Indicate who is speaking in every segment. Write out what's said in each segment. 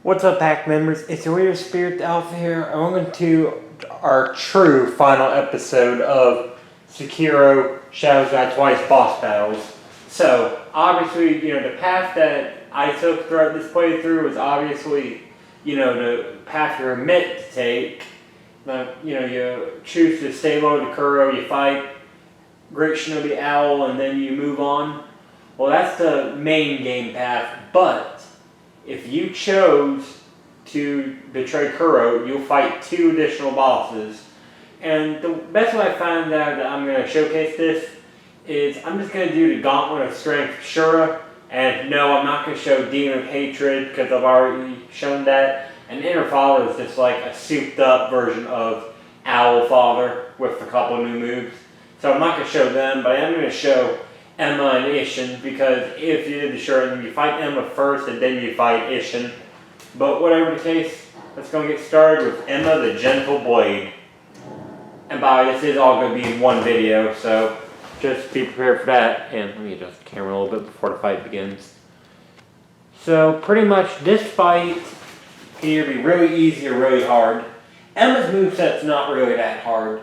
Speaker 1: What's up, pack members? It's your Weird Spirit Alpha here, and welcome to our true final episode of Sekiro Boss Battles. So, obviously, the path that I took throughout this playthrough was obviously, the path you're meant to take. You choose to stay low to Kuro, you fight Great Shinobi Owl, and then you move on. Well, that's the main game path, but if you chose to betray Kuro, you'll fight 2 additional bosses. And the best way I found out that I'm going to showcase this is I'm just going to do the Gauntlet of Strength Shura. And no, I'm not going to show Demon of Hatred because I've already shown that. And Inner Father is just like a souped up version of Owl Father with a couple new moves. So I'm not going to show them, but I am going to show Emma and Ishin, because if you did the Shura, you fight Emma first and then you fight Ishin. But whatever the case, let's go and get started with Emma the Gentle Blade. And by the way, this is all going to be in one video, so just be prepared for that. And let me adjust the camera a little bit before the fight begins. So pretty much this fight can either be really easy or really hard. Emma's moveset's not really that hard.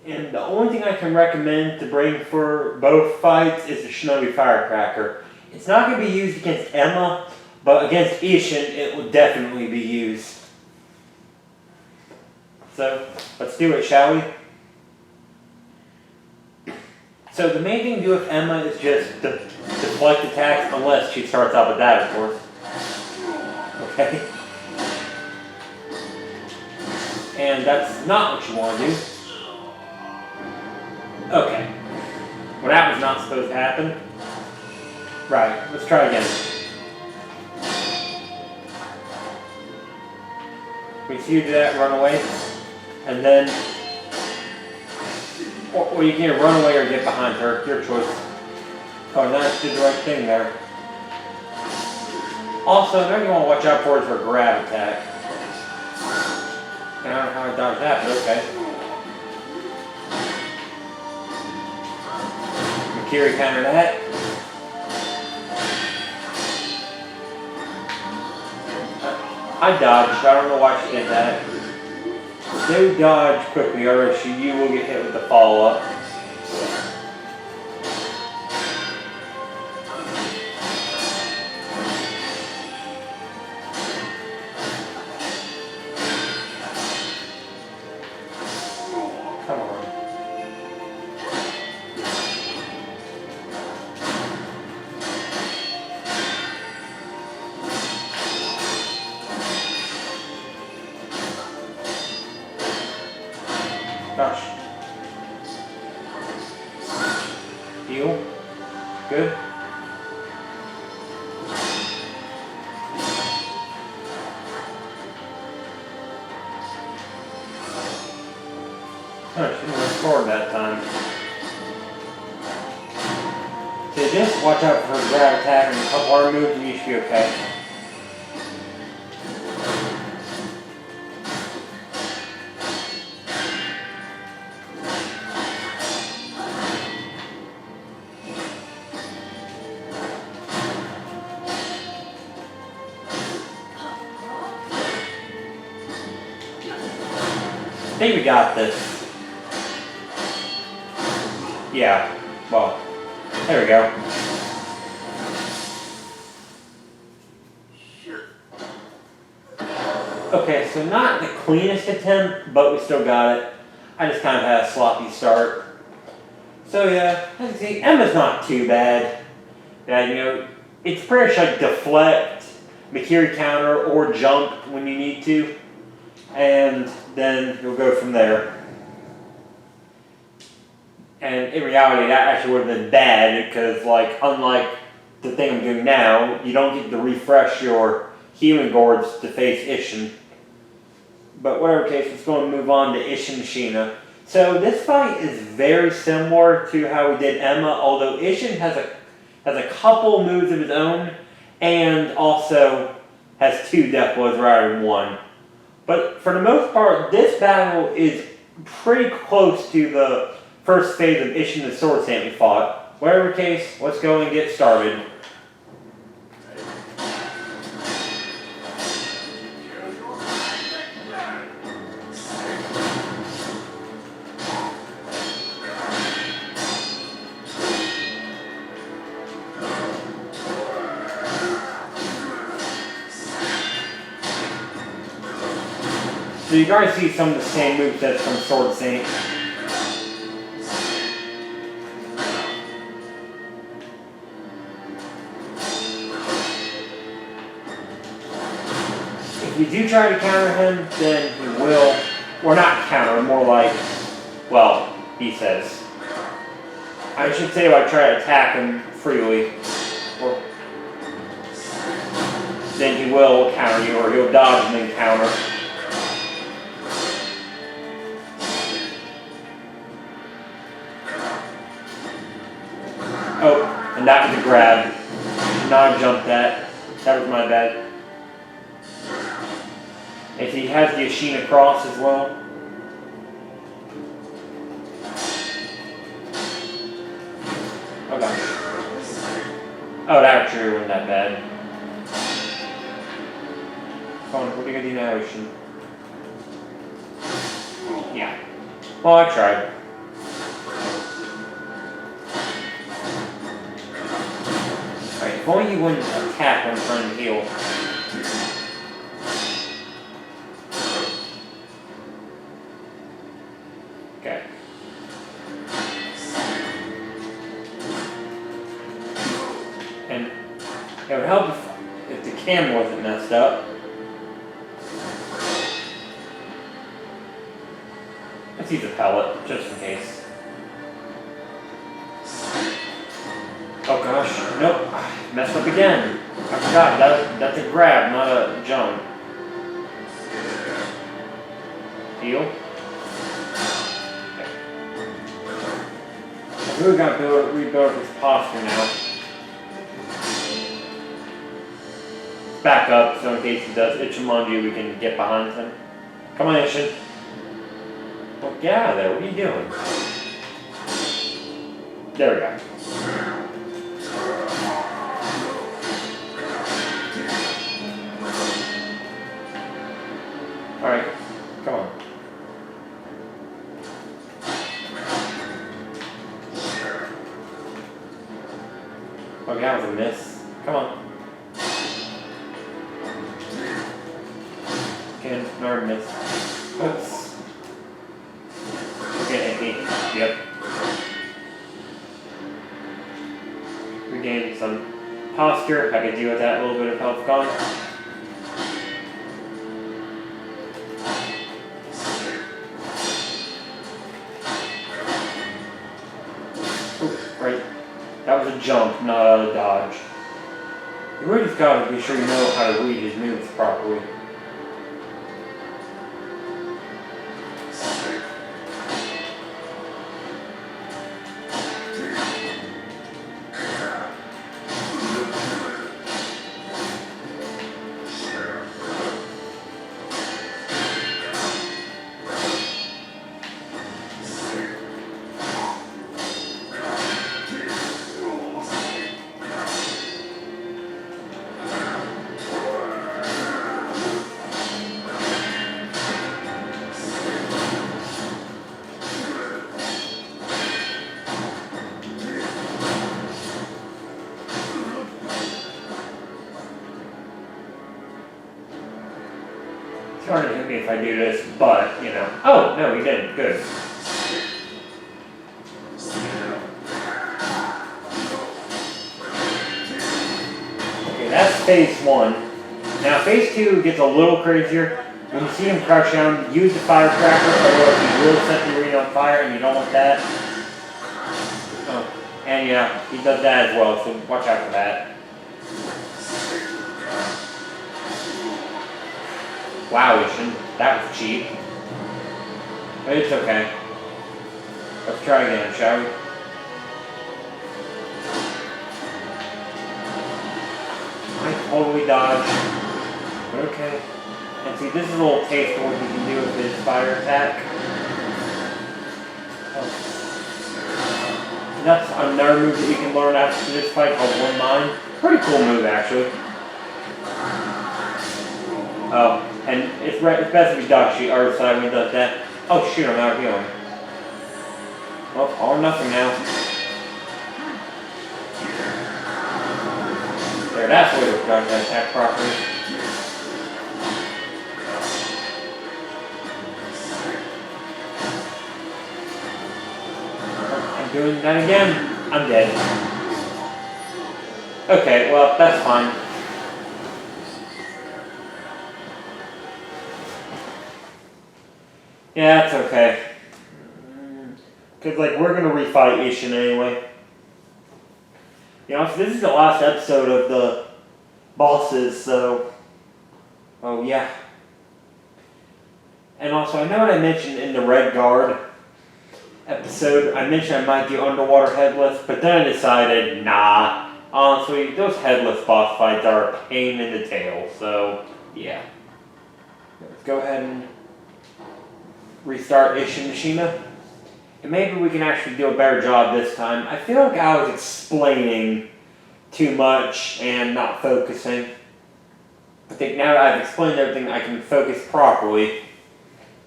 Speaker 1: And the only thing I can recommend to bring for both fights is the Shinobi Firecracker. It's not going to be used against Emma, but against Ishin it will definitely be used. So, let's do it, shall we? So the main thing to do with Emma is just deflect attacks, unless she starts out with that, of course. Okay? And that's not what you want to do. Okay. Well, that was not supposed to happen. Right, let's try again. We see you do that, run away. And then, or you can run away or get behind her, your choice. Oh, now she did the right thing there. Also, another you want to watch out for is her grab attack. And I don't know how I dodged that, but okay. Kiri counter that. I dodged, I don't know why she did that. Do dodge quickly or else you will get hit with the follow-up. Come on. Gosh. Heal. Good. Oh, she went forward that time. So just watch out for her grab attack and a couple hard moves and you should be okay. I think we got this. Yeah, well, there we go. Okay, so not the cleanest attempt, but we still got it. I just kind of had a sloppy start. So yeah, as you can see, Emma's not too bad. Yeah, it's pretty much like deflect, Mikiri counter, or jump when you need to. And then you'll go from there. And in reality, that actually would have been bad because, unlike the thing I'm doing now, you don't get to refresh your healing gourds to face Ishin. But whatever case, let's go and move on to Ishin Sheena. So this fight is very similar to how we did Emma, although Ishin has a couple moves of his own, and also has 2 death blows rather than 1. But for the most part, this battle is pretty close to the first phase of Ishin the Sword Sand we fought. Whatever case, let's go and get started. So you're going to see some of the same movesets from Sword Saint. If you do try to counter him, then he will, or not counter, more like, well, he says. I should say like try to attack him freely, or then he will counter you, or he'll dodge and then counter. Oh, and that was a grab. Not a jump that. That was my bad. If he has the Ashina cross as well. Okay. Oh, that actually wasn't that bad. Come on, what are you gonna do now, Ocean? Yeah. Well, I tried. Alright, if only you wouldn't attack when trying to heal. Okay. And it would help if the cam wasn't messed up. Let's use a pellet, just in case. Oh gosh, nope, messed up again. I forgot, that's a grab, not a jump. Heal. Okay. I really got to rebuild his posture now. Back up, so in case he does Ichimonji, we can get behind him. Come on, Ishin. Well, get out of there, what are you doing? There we go. Alright, come on. Okay, that was a miss. Come on. Again, another miss. Oops. Okay, yep. Regain some posture. I could deal with that, a little bit of health gone. Right. That was a jump, not a dodge. You really just gotta be sure you know how to read his moves properly. It's hard to hit me if I do this, but, you know. Oh, no, he didn't. Good. Okay, that's phase 1. Now, phase 2 gets a little crazier. When you see him crouch down, use the firecracker, otherwise he will set the arena on fire, and you don't want that. Oh, and yeah, he does that as well, so watch out for that. Wow, Ishin, that was cheap. But it's okay. Let's try again, shall we? I totally dodged. But okay. And see, this is a little taste of what he can do with his fire attack. Oh. That's another move that you can learn after this fight called One Mind. Pretty cool move, actually. Oh. And it's best if you dodge the other side when he does that. Oh shoot, I'm out of healing. Well, all or nothing now. There, that's the way to dodge that attack properly. doing that again. I'm dead. Okay, well, that's fine. Yeah, that's okay. Because, like, we're going to refight Ishin anyway. You know, this is the last episode of the bosses, so... Oh, yeah. And also, I know what I mentioned in the Red Guard episode. I mentioned I might do underwater headless, but then I decided, nah. Honestly, those headless boss fights are a pain in the tail, so, yeah. Let's go ahead and restart Ishin Mishima. And maybe we can actually do a better job this time. I feel like I was explaining too much and not focusing. I think now that I've explained everything, I can focus properly.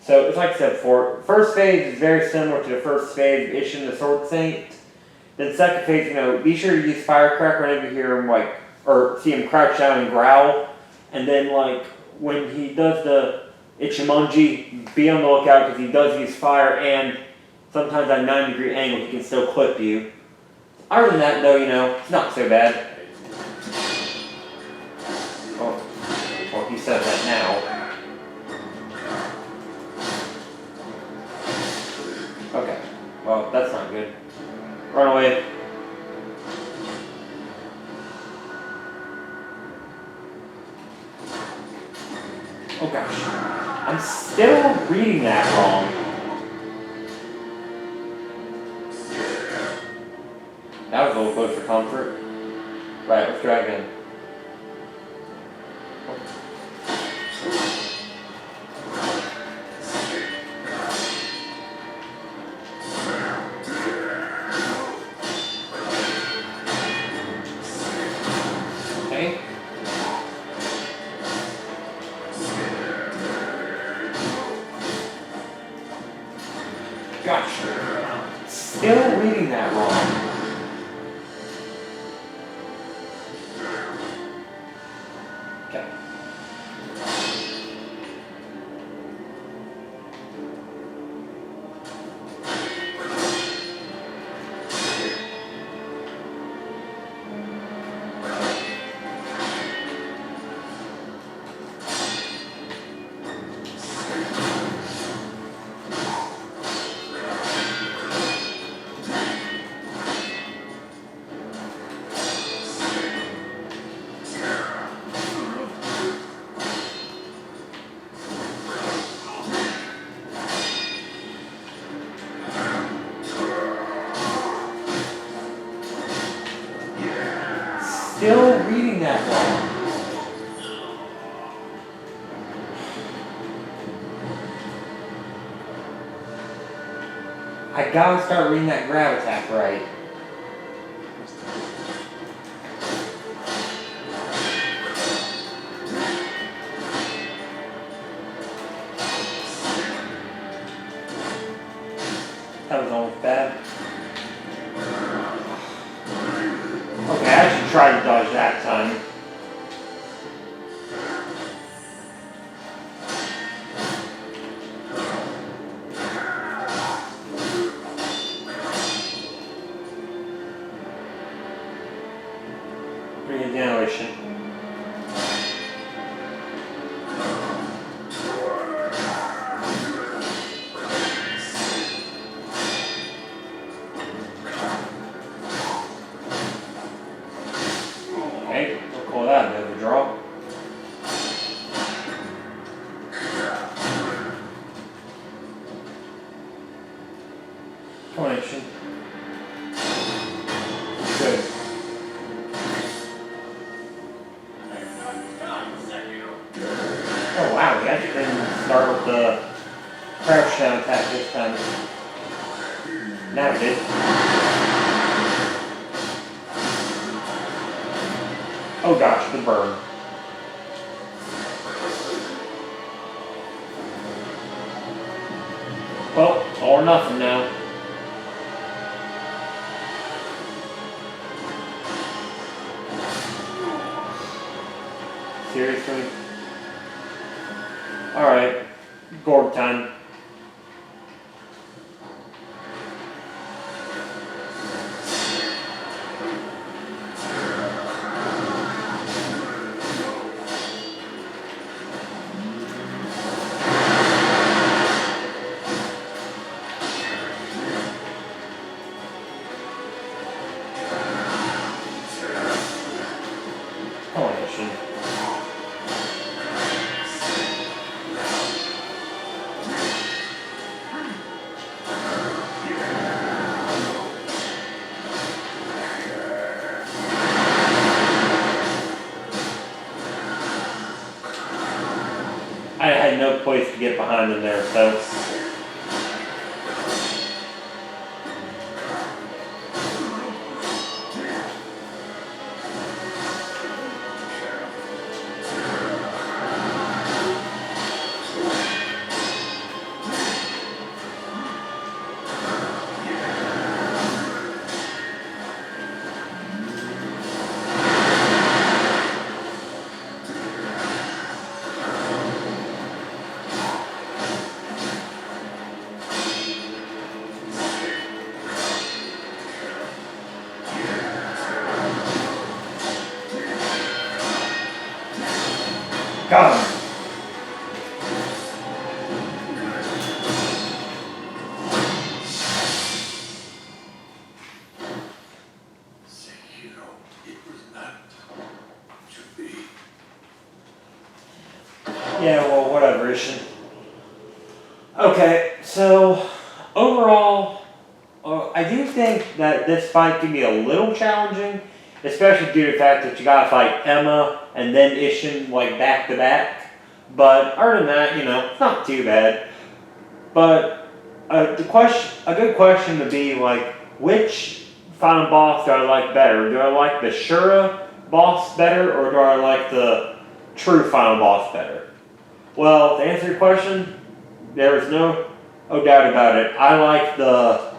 Speaker 1: So, it's like I said before, first phase is very similar to the first phase of Ishin the Sword Saint. Then second phase, you know, be sure to use Firecracker whenever you hear him, like, or see him crouch down and growl. And then, like, when he does the Ichimonji, be on the lookout because he does use fire, and sometimes at a 90-degree angle he can still clip you. Other than that, though, you know, it's not so bad. Oh, well, he says that now. Okay, well, that's not good. Run away. Oh gosh, I'm still reading that wrong. That was a little close for comfort. Right, let's try again. Okay. Gosh, still reading that wrong. Okay. Still reading that wrong. I gotta start reading that grab attack right. That was almost bad. Okay, I actually tried to dodge that time. Regeneration. Okay, we'll call that a bit of a draw. Connection. Good. Oh wow, we actually didn't start with the crouch down attack this time. Now we did. Oh gosh, the burn. Well, all or nothing now. Seriously? Alright, gourd time. I had no place to get behind in there, so. Got him.
Speaker 2: Sekiro, it was not to be.
Speaker 1: Yeah, well, whatever, Ishin. Okay, so overall, I do think that this fight can be a little challenging, especially due to the fact that you gotta fight Emma and then Ishin like back to back. But other than that, it's not too bad. But a good question would be like, which final boss do I like better? Do I like the Shura boss better, or do I like the true final boss better? Well, to answer your question, there is no doubt about it. I like the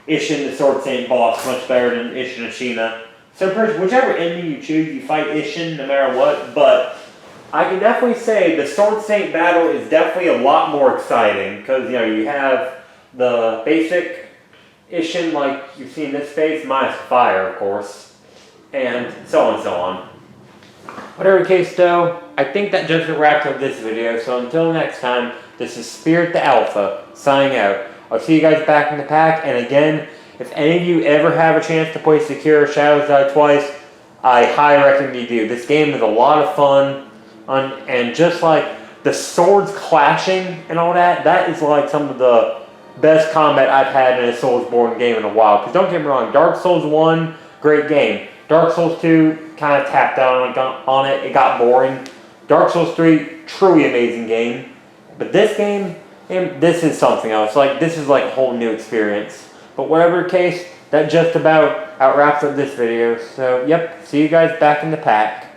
Speaker 1: Ishin the Sword Saint boss much better than Ishin Ashina. So whichever ending you choose, you fight Ishin no matter what, but I can definitely say the Sword Saint battle is definitely a lot more exciting, because you have the basic Ishin like you've seen in this phase, minus fire of course, and so on and so on. Whatever the case though, I think that just wraps up this video, so until next time, this is Spirit the Alpha, signing out. I'll see you guys back in the pack, and again, if any of you ever have a chance to play Sekiro Shadows Die Twice, I highly recommend you do. This game is a lot of fun, and just like the swords clashing and all that, that is like some of the best combat I've had in a Soulsborne game in a while. Because don't get me wrong, Dark Souls 1, great game. Dark Souls 2, kind of tapped out on it, it got boring. Dark Souls 3, truly amazing game. But this game, this is something else. Like, this is like a whole new experience. But whatever the case, that just about wraps up this video. So, yep, see you guys back in the pack.